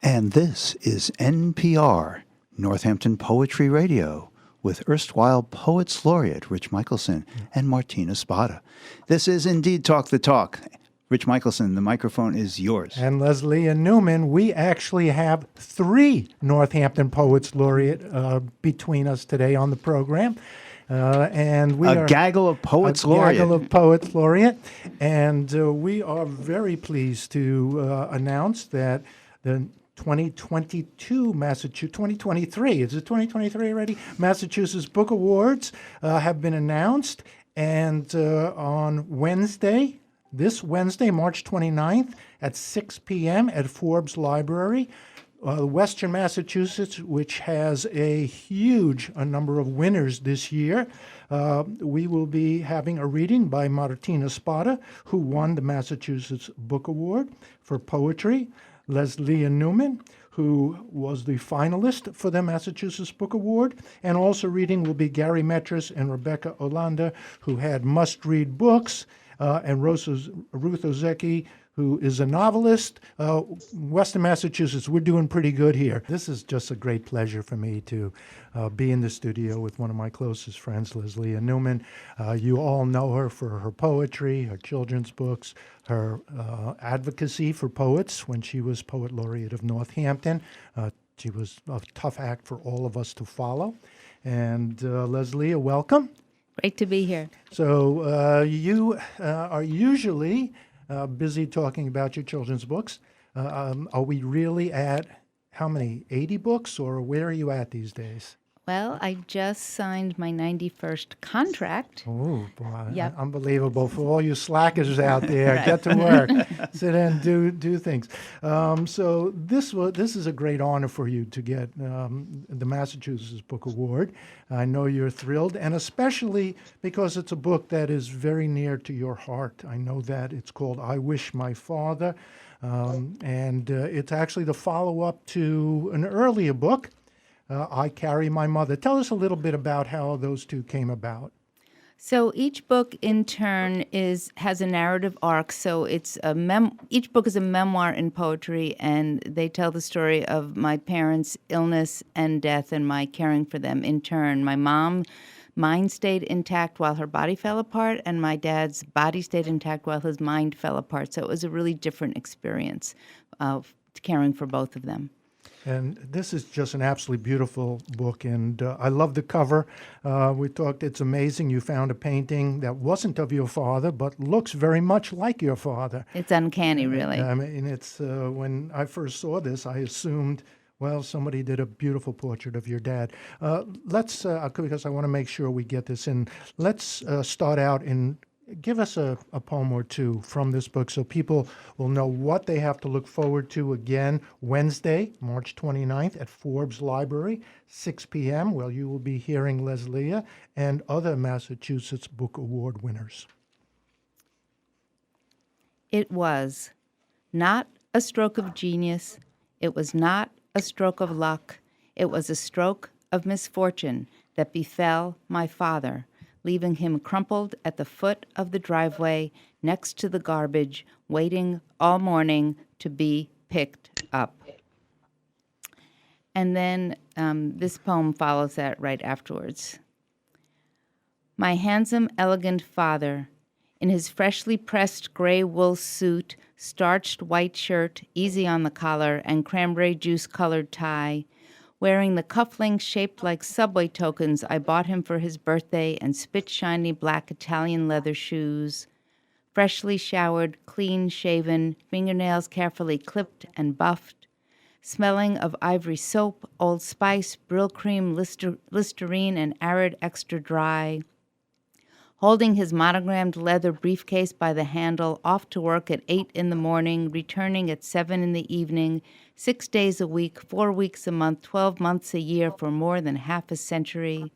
And this is NPR, Northampton Poetry Radio, with erstwhile Poets Laureate Rich Michelson and Martina Spada. This is indeed Talk the Talk. Rich Michelson, the microphone is yours. And Leslea Newman, we actually have 3 Northampton Poets Laureate between us today on the program. And we are gaggle of Poets Laureate. Gaggle of Poets Laureate. And we are very pleased to announce that the 2022 Massachusetts, 2023, is it 2023 already? Massachusetts Book Awards have been announced. And on Wednesday, this Wednesday, March 29th at 6 p.m. at Forbes Library, Western Massachusetts, which has a huge number of winners this year. We will be having a reading by Martina Spada, who won the Massachusetts Book Award for poetry. Leslea Newman, who was the finalist for the Massachusetts Book Award. And also reading will be Gary Metris and Rebecca Olanda, who had must-read books, and Ruth Ozeki, who is a novelist. Western Massachusetts, we're doing pretty good here. This is just a great pleasure for me to be in the studio with one of my closest friends, Leslea Newman. You all know her for her poetry, her children's books, her advocacy for poets when she was Poet Laureate of Northampton. She was a tough act for all of us to follow. And Leslea, welcome. Great to be here. So you are usually busy talking about your children's books. Are we really at how many, 80 books, or where are you at these days? Well, I just signed my 91st contract. Oh, boy. Yep. Unbelievable. For all you slackers out there, get to work. Sit and do things. So this is a great honor for you to get the Massachusetts Book Award. I know you're thrilled, and especially because it's a book that is very near to your heart. I know that. It's called I Wish My Father, and it's actually the follow-up to an earlier book, I Carry My Mother. Tell us a little bit about how those two came about. So each book in turn has a narrative arc. So it's each book is a memoir in poetry, and they tell the story of my parents' illness and death and my caring for them in turn. My mom's mind stayed intact while her body fell apart, and my dad's body stayed intact while his mind fell apart. So it was a really different experience of caring for both of them. And this is just an absolutely beautiful book, and I love the cover. We talked, it's amazing. You found a painting that wasn't of your father, but looks very much like your father. It's uncanny, really. I mean, it's when I first saw this, I assumed, well, somebody did a beautiful portrait of your dad. Let's, because I want to make sure we get this in, let's start out and give us a poem or two from this book so people will know what they have to look forward to. Again, Wednesday, March 29th at Forbes Library, 6 p.m., where you will be hearing Leslea and other Massachusetts Book Award winners. It was not a stroke of genius. It was not a stroke of luck. It was a stroke of misfortune that befell my father, leaving him crumpled at the foot of the driveway next to the garbage, waiting all morning to be picked up. And then this poem follows that right afterwards. My handsome, elegant father, in his freshly pressed gray wool suit, starched white shirt, easy on the collar, and cranberry juice-colored tie, wearing the cufflinks shaped like subway tokens I bought him for his birthday, and spit-shiny black Italian leather shoes. Freshly showered, clean-shaven, fingernails carefully clipped and buffed, smelling of ivory soap, Old Spice, Brill Cream, Listerine, and Arid Extra Dry. Holding his monogrammed leather briefcase by the handle, off to work at 8 in the morning, returning at 7 in the evening, 6 days a week, 4 weeks a month, 12 months a year for more than half a century.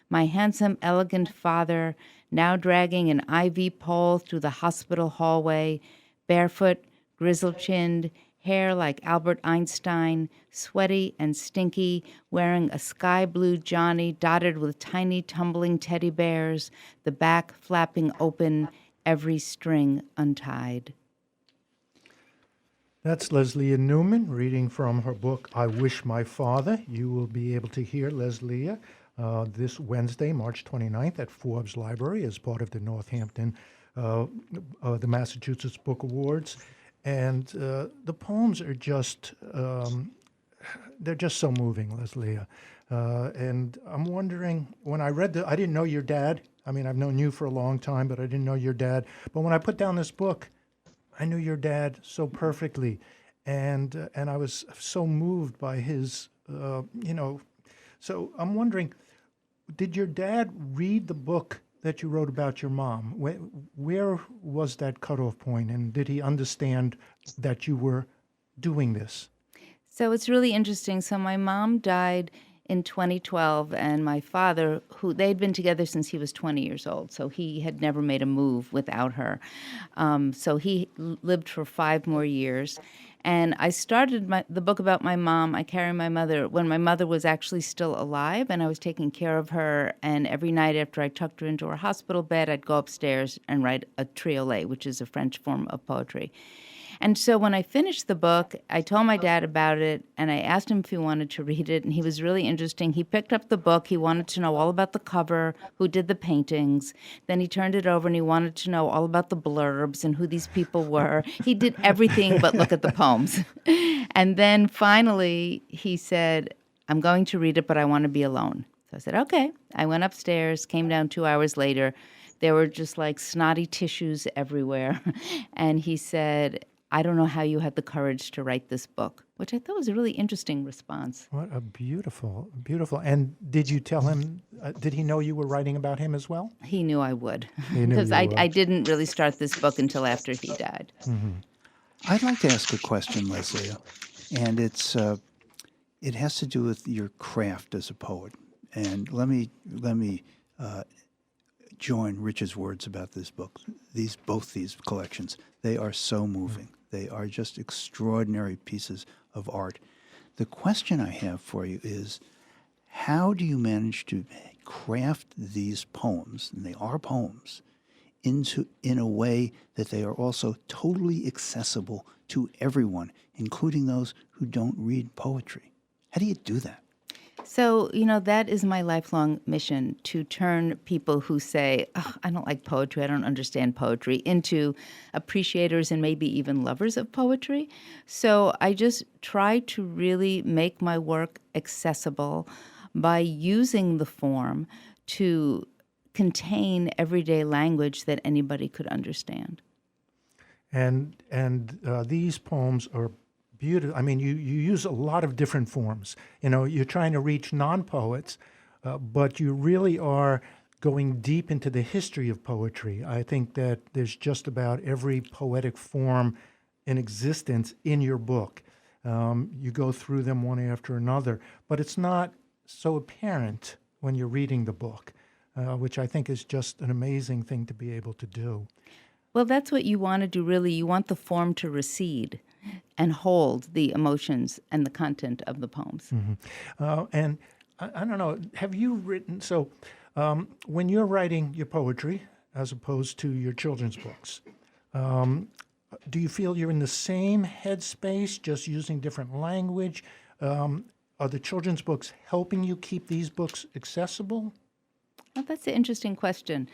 My handsome, elegant father, now dragging an IV pole through the hospital hallway, barefoot, grizzle-chinned, hair like Albert Einstein, sweaty and stinky, wearing a sky blue Johnny dotted with tiny tumbling teddy bears, the back flapping open, every string untied. That's Leslea Newman reading from her book, I Wish My Father. You will be able to hear Leslea this Wednesday, March 29th at Forbes Library as part of the Northampton, the Massachusetts Book Awards. And the poems are just, they're just so moving, Leslea. And I'm wondering, when I read I didn't know your dad. I mean, I've known you for a long time, but I didn't know your dad. But when I put down this book, I knew your dad so perfectly, and I was so moved by his, So I'm wondering, did your dad read the book that you wrote about your mom? Where was that cutoff point, and did he understand that you were doing this? So it's really interesting. So my mom died in 2012, and my father, who they'd been together since he was 20 years old, so he had never made a move without her. So he lived for 5 more years. And I started the book about my mom. I carry my mother when my mother was actually still alive, and I was taking care of her. And every night after I tucked her into her hospital bed, I'd go upstairs and write a triolet, which is a French form of poetry. And so when I finished the book, I told my dad about it, and I asked him if he wanted to read it, and he was really interesting. He picked up the book. He wanted to know all about the cover, who did the paintings. Then he turned it over, and he wanted to know all about the blurbs and who these people were. He did everything but look at the poems. And then finally, he said, I'm going to read it, but I want to be alone. So I said, okay. I went upstairs, came down 2 hours later. There were just like snotty tissues everywhere. And he said, I don't know how you had the courage to write this book, which I thought was a really interesting response. What a beautiful, beautiful. And did you tell him, did he know you were writing about him as well? He knew I would, He knew because you would. I didn't really start this book until after he died. I'd like to ask a question, Leslea, and it has to do with your craft as a poet. And let me join Rich's words about this book. Both these collections, they are so moving. They are just extraordinary pieces of art. The question I have for you is, how do you manage to craft these poems, and they are poems, in a way that they are also totally accessible to everyone, including those who don't read poetry? How do you do that? So, that is my lifelong mission, to turn people who say, oh, I don't like poetry, I don't understand poetry, into appreciators and maybe even lovers of poetry. So I just try to really make my work accessible by using the form to contain everyday language that anybody could understand. And these poems are beautiful. I mean, you use a lot of different forms. You're trying to reach non-poets, but you really are going deep into the history of poetry. I think that there's just about every poetic form in existence in your book. You go through them one after another, but it's not so apparent when you're reading the book, which I think is just an amazing thing to be able to do. Well, that's what you want to do, really. You want the form to recede and hold the emotions and the content of the poems. And I don't know, have you written, when you're writing your poetry as opposed to your children's books, do you feel you're in the same headspace, just using different language? Are the children's books helping you keep these books accessible? Well, that's an interesting question.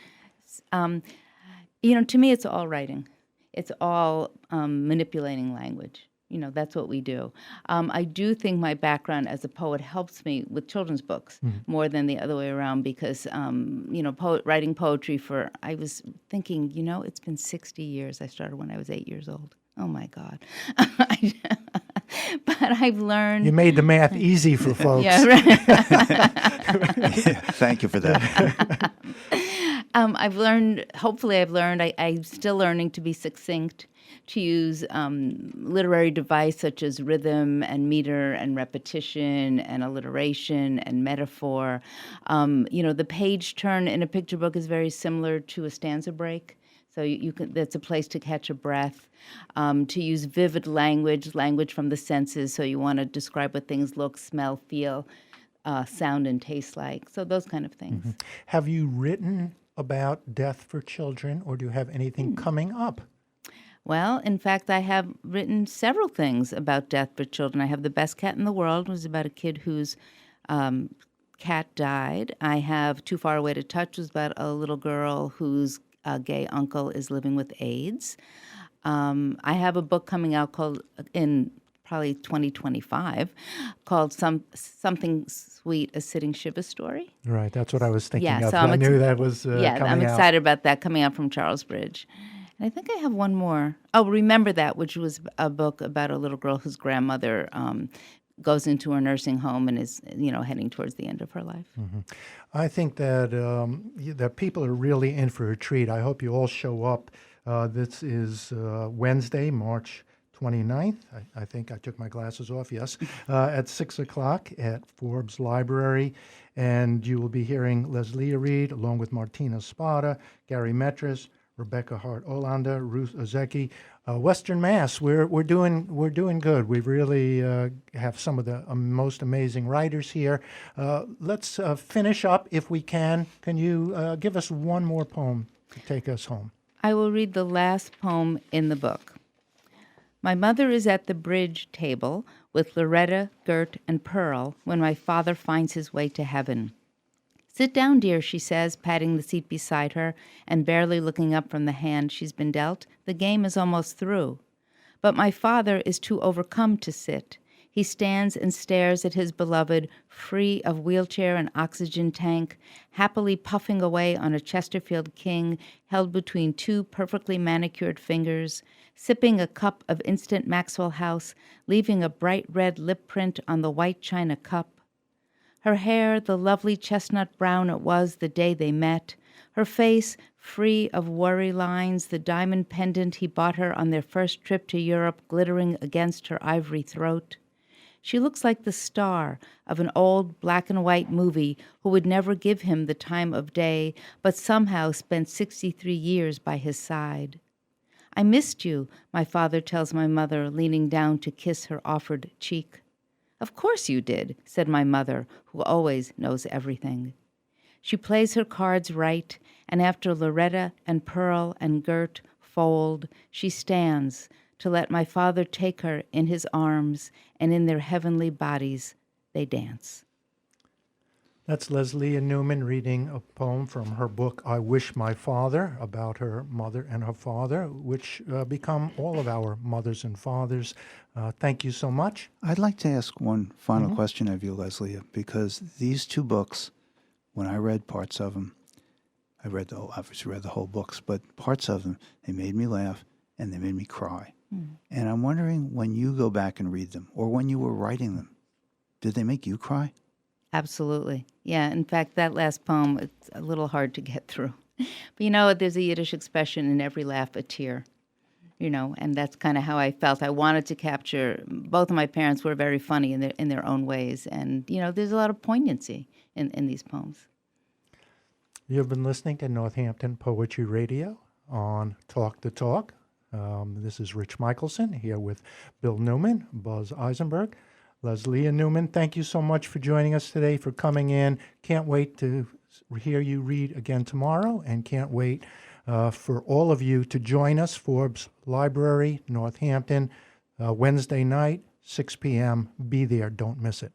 To me, it's all writing. It's all manipulating language. That's what we do. I do think my background as a poet helps me with children's books more than the other way around because, writing poetry I was thinking, it's been 60 years. I started when I was 8 years old. Oh, my God. But I've learned... You made the math easy for folks. Yeah, right. Yeah, thank you for that. Hopefully I've learned, I'm still learning to be succinct, to use literary device such as rhythm and meter and repetition and alliteration and metaphor. The page turn in a picture book is very similar to a stanza break. So that's a place to catch a breath, to use vivid language from the senses. So you want to describe what things look, smell, feel, sound, and taste like. So those kind of things. Have you written about death for children, or do you have anything coming up? Well, in fact, I have written several things about death for children. I have The Best Cat in the World, was about a kid whose cat died. I have Too Far Away to Touch, was about a little girl whose gay uncle is living with AIDS. I have a book coming out called in probably 2025 called Something Sweet, A Sitting Shiva Story. Right, that's what I was thinking Yeah, of. so I'm I knew that was yeah, coming I'm out. excited about that coming out from Charles Bridge. And I think I have one more. Oh, Remember That, which was a book about a little girl whose grandmother goes into a nursing home and is, heading towards the end of her life. I think that that people are really in for a treat. I hope you all show up. This is Wednesday, March 29th. I think I took my glasses off, yes, at 6 o'clock at Forbes Library. And you will be hearing Leslea read along with Martina Spada, Gary Metris, Rebecca Hart-Olander, Ruth Ozeki. Western Mass, we're doing good. We really have some of the most amazing writers here. Let's finish up if we can. Can you give us one more poem to take us home? I will read the last poem in the book. My mother is at the bridge table with Loretta, Gert, and Pearl when my father finds his way to heaven. Sit down, dear, she says, patting the seat beside her and barely looking up from the hand she's been dealt. The game is almost through. But my father is too overcome to sit. He stands and stares at his beloved, free of wheelchair and oxygen tank, happily puffing away on a Chesterfield King held between two perfectly manicured fingers, sipping a cup of instant Maxwell House, leaving a bright red lip print on the white china cup. Her hair, the lovely chestnut brown it was the day they met. Her face, free of worry lines, the diamond pendant he bought her on their first trip to Europe glittering against her ivory throat. She looks like the star of an old black and white movie who would never give him the time of day, but somehow spent 63 years by his side. I missed you, my father tells my mother, leaning down to kiss her offered cheek. Of course you did, said my mother, who always knows everything. She plays her cards right, and after Loretta and Pearl and Gert fold, she stands to let my father take her in his arms, and in their heavenly bodies they dance. That's Leslea Newman reading a poem from her book, I Wish My Father, about her mother and her father, which become all of our mothers and fathers. Thank you so much. I'd like to ask one final question of you, Leslea, because these two books, when I read parts of them, obviously read the whole books, but parts of them, they made me laugh and they made me cry. And I'm wondering, when you go back and read them, or when you were writing them, did they make you cry? Absolutely. Yeah, in fact, that last poem, it's a little hard to get through. But there's a Yiddish expression, in every laugh, a tear. And that's kind of how I felt. I wanted to capture, both of my parents were very funny in their own ways. And, there's a lot of poignancy in these poems. You've been listening to Northampton Poetry Radio on Talk the Talk. This is Rich Michelson here with Bill Newman, Buzz Eisenberg. Leslea Newman, thank you so much for joining us today, for coming in. Can't wait to hear you read again tomorrow, and can't wait for all of you to join us, Forbes Library, Northampton, Wednesday night, 6 p.m. Be there, don't miss it.